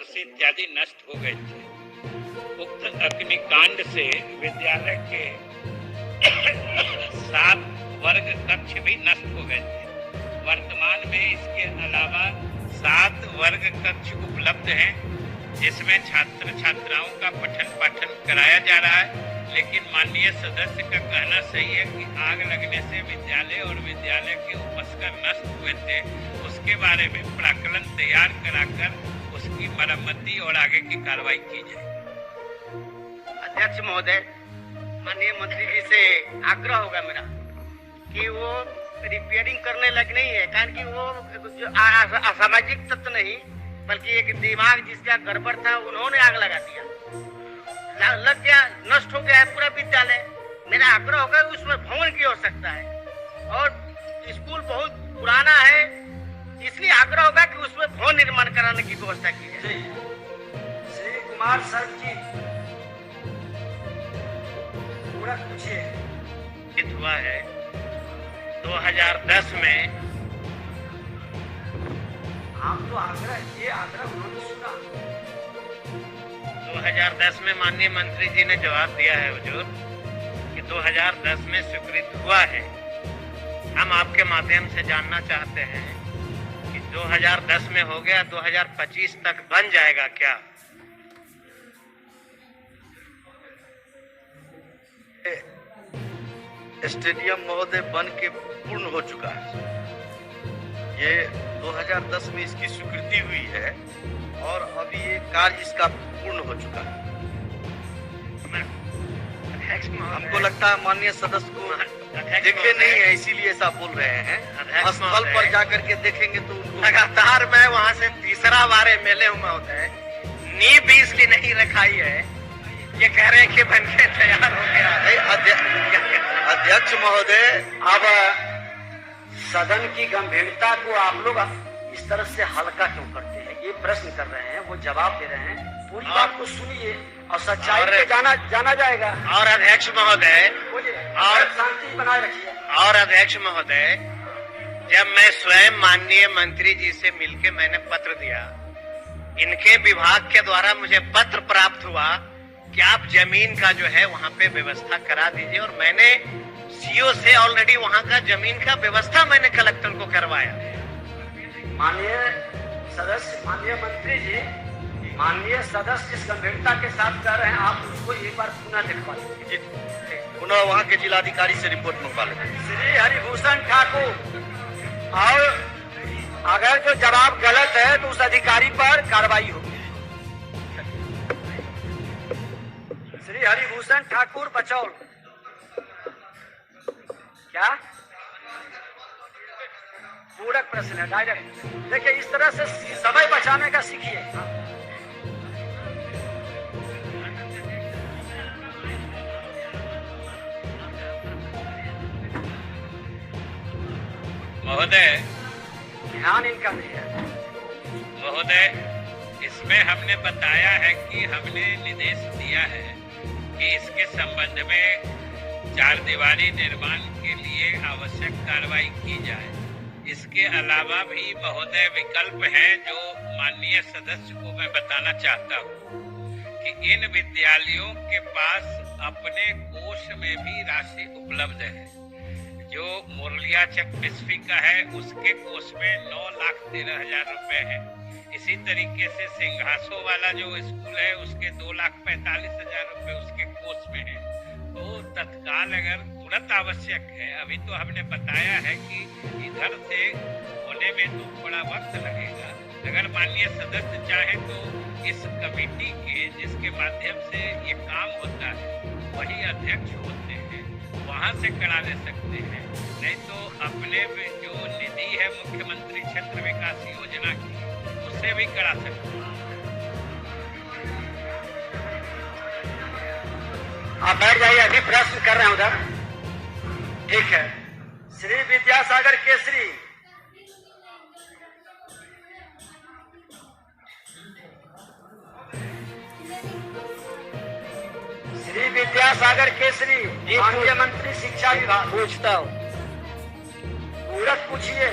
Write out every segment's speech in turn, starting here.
कोष इत्यादि नष्ट हो गए थे। उक्त अग्निकांड से विद्यालय के 7 वर्ग कक्ष भी नष्ट हो गए थे। वर्तमान में इसके अलावा 7 वर्ग कक्ष उपलब्ध हैं, जिसमें छात्र छात्राओं का पठन पाठन कराया जा रहा है। लेकिन माननीय सदस्य का कहना सही है कि आग लगने से विद्यालय और विद्यालय के उपस्कर नष्ट हुए थे, उसके बारे में प्राक्कलन तैयार कराकर उसकी मरम्मती और आगे की कार्रवाई की जाए। अध्यक्ष महोदय, माननीय मंत्री जी से आग्रह होगा मेरा कि वो रिपेयरिंग करने लग नहीं है, कारण कि वो जो असामाजिक तत्व नहीं बल्कि एक दिमाग जिसका गड़बड़ था, उन्होंने आग लगा दिया, लग गया, नष्ट हो गया है पूरा विद्यालय। मेरा आग्रह होगा उसमें भवन की आवश्यकता है और स्कूल बहुत पुराना है, इसलिए आग्रह होगा कि उसमें भवन निर्माण कराने की व्यवस्था की जाए। श्री कुमार सर जी पूरा पूछिए। हुआ है 2010 में आप तो आग्रह उन्होंने सुना। 2010 में माननीय मंत्री जी ने जवाब दिया है हुजूर कि 2010 में स्वीकृत हुआ है। हम आपके माध्यम से जानना चाहते हैं कि 2010 में हो गया, 2025 तक बन जाएगा क्या? स्टेडियम महोदय बन के पूर्ण हो चुका है। ये 2010 में इसकी स्वीकृति हुई है और अभी ये कार्य इसका पूर्ण हो चुका है। हमको लगता है माननीय सदस्य को देखे नहीं है, इसीलिए ऐसा बोल रहे हैं। स्थल पर जाकर के देखेंगे तो लगातार मैं वहाँ से तीसरा बार एमएलए हूँ महोदय, नींव भी इसकी नहीं रखाई है, ये कह रहे हैं कि बनके तैयार हो गया। अध्यक्ष महोदय, अब सदन की गंभीरता को आप लोग इस तरह से हल्का क्यों करते हैं? ये प्रश्न कर रहे हैं, वो जवाब दे रहे हैं। पूरी बात को सुनिए और सच्चाई पे जाना जाएगा। और अध्यक्ष महोदय, और शांति बनाए रखिए। और अध्यक्ष महोदय, जब मैं स्वयं माननीय मंत्री जी से मिलके मैंने पत्र दिया, इनके विभाग के द्वारा मुझे पत्र प्राप्त हुआ कि आप जमीन का जो है वहाँ पे व्यवस्था करा दीजिए, और मैंने सीओ से ऑलरेडी वहाँ का जमीन का व्यवस्था मैंने कलेक्टर को करवाया। माननीय सदस्य, माननीय मंत्री जी, माननीय सदस्य जिस गंभीरता के साथ कर रहे हैं, आप उसको एक बार पुनः दिखवा दीजिए। पुनः वहाँ के जिलाधिकारी से रिपोर्ट मंगवा लेंगे। श्री हरिभूषण ठाकुर, और अगर जो जवाब गलत है तो उस अधिकारी पर कार्रवाई होगी। श्री हरिभूषण ठाकुर बचौल, क्या पूरक प्रश्न है? डायरेक्ट देखिए, इस तरह से समय बचाने का सीखिए। महोदय, ध्यान इनका नहीं है। महोदय, इसमें हमने बताया है कि हमने निर्देश दिया है कि इसके संबंध में 4 दीवारी निर्माण के लिए आवश्यक कार्रवाई की जाए। इसके अलावा भी महोदय विकल्प है जो माननीय सदस्य को मैं बताना चाहता हूँ कि इन विद्यालयों के पास अपने कोष में भी राशि उपलब्ध है। जो मुरलियाचक बिस्फी का है उसके कोष में 9,13,000 रुपए है। इसी तरीके से सिंघासो वाला जो स्कूल है उसके 2,45,000 रुपए उसके कोष में है। तो तत्काल अगर तुरंत आवश्यक है, अभी तो हमने बताया है कि इधर से होने में तो थोड़ा वक्त लगेगा। अगर माननीय सदस्य चाहे तो इस कमेटी के जिसके माध्यम से ये काम होता है वही अध्यक्ष होते हैं, वहाँ से करा ले सकते हैं। नहीं तो अपने जो निधि है मुख्यमंत्री क्षेत्र विकास योजना की, उससे भी करा सकते हैं। आप बैठ जाइए, अभी प्रश्न कर रहे हैं उधर। ठीक है। श्री विद्यासागर केसरी, श्री विद्यासागर केसरी, माननीय मंत्री शिक्षा विभाग। पूछता हूँ, पूरक पूछिए।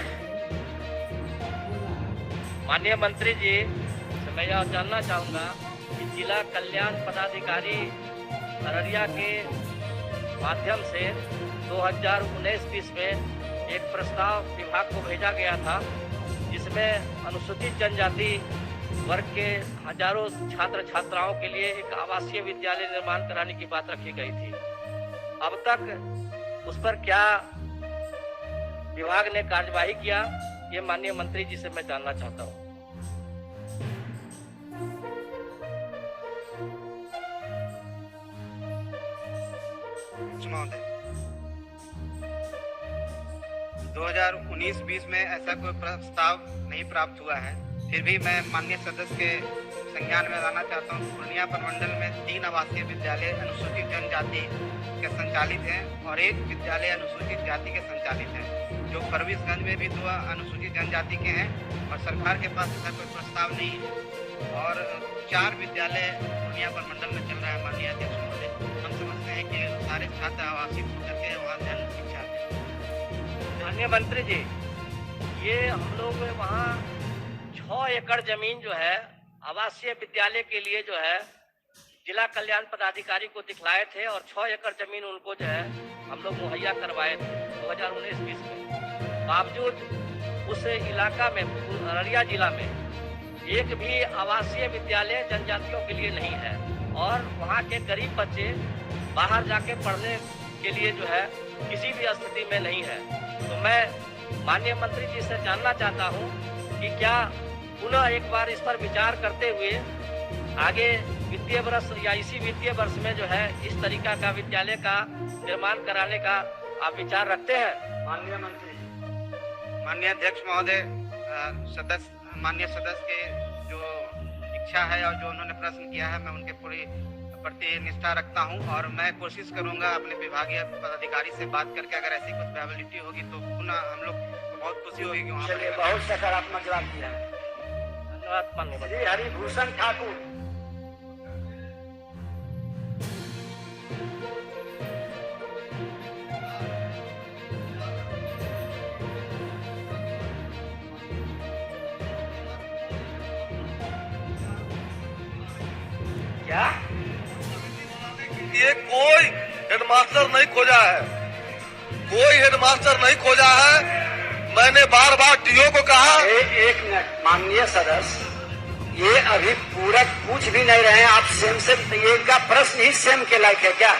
माननीय मंत्री जी, मैं यह जानना चाहूँगा कि जिला कल्याण पदाधिकारी अररिया के माध्यम से 2019-20 में एक प्रस्ताव विभाग को भेजा गया था, जिसमें अनुसूचित जनजाति वर्ग के हजारों छात्र छात्राओं के लिए एक आवासीय विद्यालय निर्माण कराने की बात रखी गई थी। अब तक उस पर क्या विभाग ने कार्यवाही किया, ये माननीय मंत्री जी से मैं जानना चाहता हूँ। महोदय, 2019-20 में ऐसा कोई प्रस्ताव नहीं प्राप्त हुआ है, फिर भी मैं माननीय सदस्य के संज्ञान में लाना चाहता हूँ। पूर्णिया प्रमंडल में 3 आवासीय विद्यालय अनुसूचित जनजाति के संचालित हैं और 1 विद्यालय अनुसूचित जाति के संचालित हैं, जो परवेशगंज में भी 2 अनुसूचित जनजाति के हैं और सरकार के पास ऐसा कोई प्रस्ताव नहीं है। और 4 विद्यालय पूर्णिया प्रमंडल में चल रहा है। माननीय अध्यक्ष महोदय, हम समझते हैं कि सारे छात्र आवासित होकर के वहाँ ध्यान शिक्षा दें। माननीय मंत्री जी, ये हम लोग वहाँ 6 एकड़ जमीन जो है आवासीय विद्यालय के लिए जो है जिला कल्याण पदाधिकारी को दिखलाए थे और 6 एकड़ जमीन उनको जो है हम लोग मुहैया करवाए थे 2019-20 में। बावजूद उस इलाका में, अररिया जिला में, एक भी आवासीय विद्यालय जनजातियों के लिए नहीं है और वहाँ के गरीब बच्चे बाहर जाके पढ़ने के लिए जो है किसी भी स्थिति में नहीं है। तो मैं माननीय मंत्री जी से जानना चाहता हूँ कि क्या पुनः एक बार इस पर विचार करते हुए आगे वित्तीय वर्ष या इसी वित्तीय वर्ष में जो है इस तरीका का विद्यालय का निर्माण कराने का आप विचार रखते हैं? माननीय मंत्री जी। माननीय अध्यक्ष महोदय, माननीय सदस्य के जो इच्छा है और जो उन्होंने प्रश्न किया है, मैं उनके पूरी प्रति निष्ठा रखता हूं और मैं कोशिश करूंगा अपने विभागीय पदाधिकारी से बात करके अगर ऐसी कुछ प्रोबेबिलिटी होगी तो पुनः हम लोग को बहुत खुशी होगी कि वहाँ चलिए, बहुत सकारात्मक जवाब दिया है। धन्यवाद माननीय मंत्री। श्री हरिभूषण ठाकुर। क्या ये कोई हेडमास्टर नहीं खोजा है, कोई हेडमास्टर नहीं खोजा है। मैंने बार बार टीओ को कहा। एक मिनट माननीय सदस्य, ये अभी पूरा पूछ भी नहीं रहे हैं आप। सेम ये का प्रश्न ही सेम के लायक है क्या?